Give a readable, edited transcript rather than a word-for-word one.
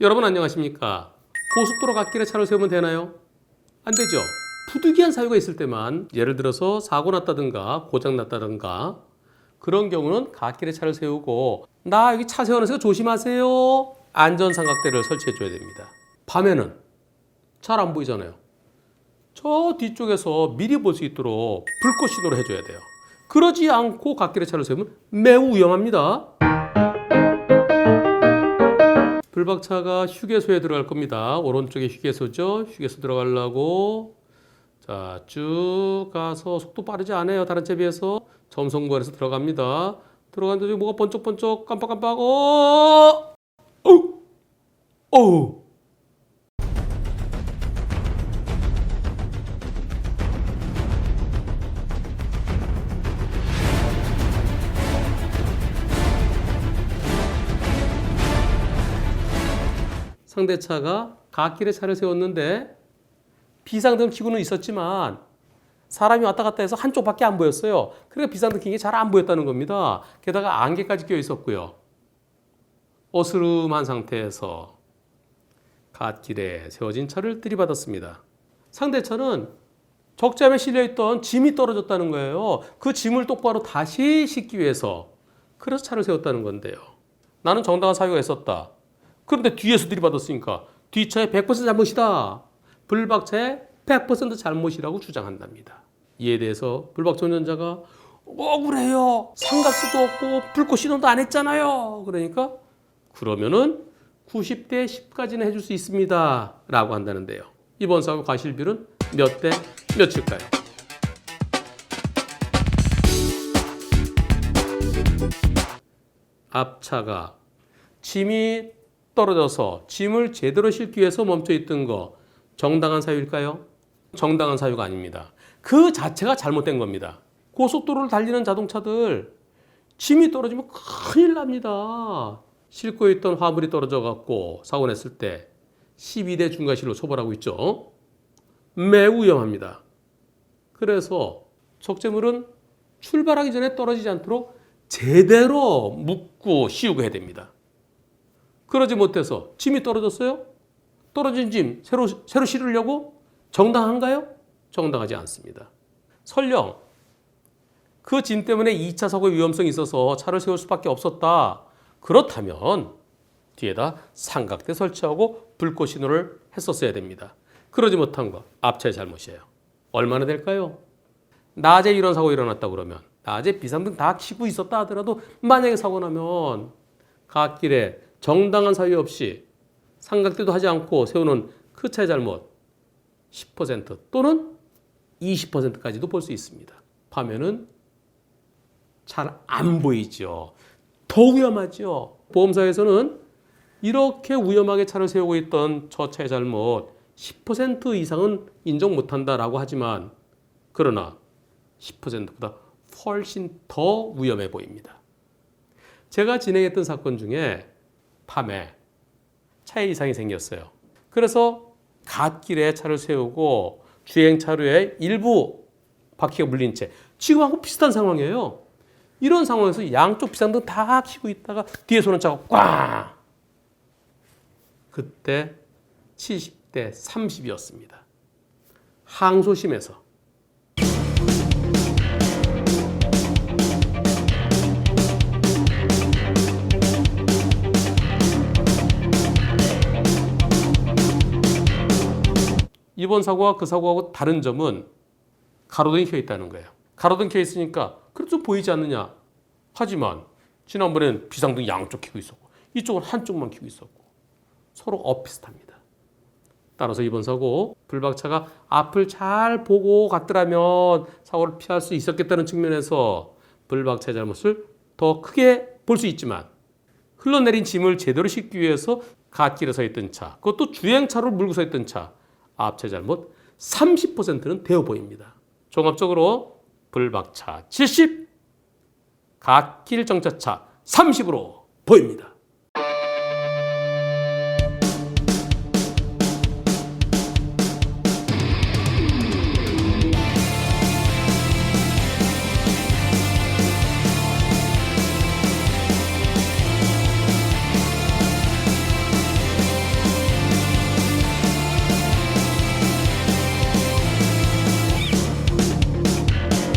여러분 안녕하십니까? 고속도로 갓길에 차를 세우면 되나요? 안 되죠. 부득이한 사유가 있을 때만, 예를 들어서 사고 났다든가 고장 났다든가 그런 경우는 갓길에 차를 세우고, 나 여기 차 세워놓으니까 조심하세요, 안전삼각대를 설치해 줘야 됩니다. 밤에는 잘 안 보이잖아요. 저 뒤쪽에서 미리 볼 수 있도록 불꽃 신호를 해줘야 돼요. 그러지 않고 갓길에 차를 세우면 매우 위험합니다. 불박차가 휴게소에 들어갈 겁니다. 오른쪽에 휴게소죠. 휴게소 들어가려고 자, 쭉 가서 속도 빠르지 않아요. 다른 차에 비해서 점성구간에서 들어갑니다. 들어가는데 뭐가 번쩍번쩍 깜빡깜빡. 어우. 상대차가 갓길에 차를 세웠는데 비상등 켜고는 있었지만 사람이 왔다 갔다 해서 한쪽밖에 안 보였어요. 그러니까 비상등 켜는 게 잘 안 보였다는 겁니다. 게다가 안개까지 껴 있었고요. 어스름한 상태에서 갓길에 세워진 차를 들이받았습니다. 상대차는 적재함에 실려있던 짐이 떨어졌다는 거예요. 그 짐을 똑바로 다시 싣기 위해서, 그래서 차를 세웠다는 건데요. 나는 정당한 사유가 있었다. 그런데 뒤에서 들이받았으니까 뒷차의 100% 잘못이다. 불박차의 100% 잘못이라고 주장한답니다. 이에 대해서 불박차 운전자가 억울해요. 삼각수도 없고 불꽃 신호도 안 했잖아요. 그러니까 그러면은 90대 10까지는 해줄 수 있습니다 라고 한다는데요. 이번 사고 과실비율은 몇 대 몇일까요? 앞차가 짐이 떨어져서 짐을 제대로 싣기 위해서 멈춰 있던 거 정당한 사유일까요? 정당한 사유가 아닙니다. 그 자체가 잘못된 겁니다. 고속도로를 달리는 자동차들 짐이 떨어지면 큰일 납니다. 싣고 있던 화물이 떨어져 갖고 사고 냈을 때 12대 중과실로 처벌하고 있죠. 매우 위험합니다. 그래서 적재물은 출발하기 전에 떨어지지 않도록 제대로 묶고 씌우고 해야 됩니다. 그러지 못해서 짐이 떨어졌어요? 떨어진 짐 새로 실으려고 정당한가요? 정당하지 않습니다. 설령 그 짐 때문에 2차 사고의 위험성이 있어서 차를 세울 수밖에 없었다. 그렇다면 뒤에다 삼각대 설치하고 불꽃 신호를 했었어야 됩니다. 그러지 못한 거 앞차의 잘못이에요. 얼마나 될까요? 낮에 이런 사고 일어났다 그러면, 낮에 비상등 다 켜고 있었다 하더라도 만약에 사고 나면 갓길에 정당한 사유 없이 삼각대도 하지 않고 세우는 그 차의 잘못 10% 또는 20%까지도 볼 수 있습니다. 밤에는 잘 안 보이죠. 더 위험하죠. 보험사에서는 이렇게 위험하게 차를 세우고 있던 저 차의 잘못 10% 이상은 인정 못한다라고 하지만, 그러나 10%보다 훨씬 더 위험해 보입니다. 제가 진행했던 사건 중에 밤에 차에 이상이 생겼어요. 그래서 갓길에 차를 세우고 주행차로에 일부 바퀴가 물린 채, 지금하고 비슷한 상황이에요. 이런 상황에서 양쪽 비상등 다 켜고 있다가 뒤에서 오는 차가 꽝! 그때 70대 30이었습니다. 항소심에서. 이번 사고와 그 사고하고 다른 점은 가로등이 켜 있다는 거예요. 가로등 켜 있으니까 그래도 좀 보이지 않느냐. 하지만 지난번에는 비상등 양쪽 켜고 있었고 이쪽은 한쪽만 켜고 있었고 서로 엇비슷합니다. 따라서 이번 사고 불박차가 앞을 잘 보고 갔더라면 사고를 피할 수 있었겠다는 측면에서 불박차의 잘못을 더 크게 볼 수 있지만, 흘러내린 짐을 제대로 싣기 위해서 갓길에 서 있던 차, 그것도 주행차로 물고 서 있던 차, 앞차 잘못 30%는 되어 보입니다. 종합적으로 불박차 70, 갓길 정차차 30으로 보입니다.